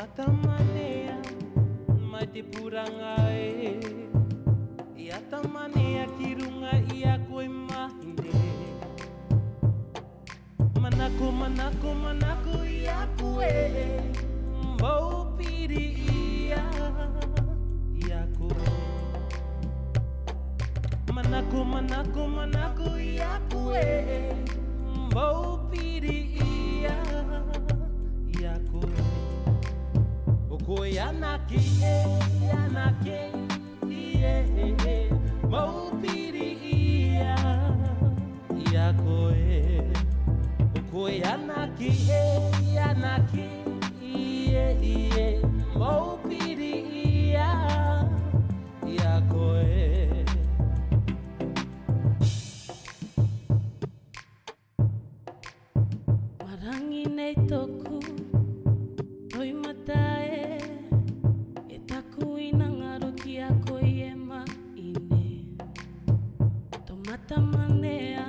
Tomatamania mai te puranga ia tamanea kirunga ia koe mahine. Manako manako manako ia koe mau piri ia koe. Manako manako manako ia koe mau piri ia koe. O koe anake anake mau piri ia koe. O koe anake anake mau piri ia koe. Marangi nei toku roi matae e taku ina ngaro ki a koe e maine. Tomata manea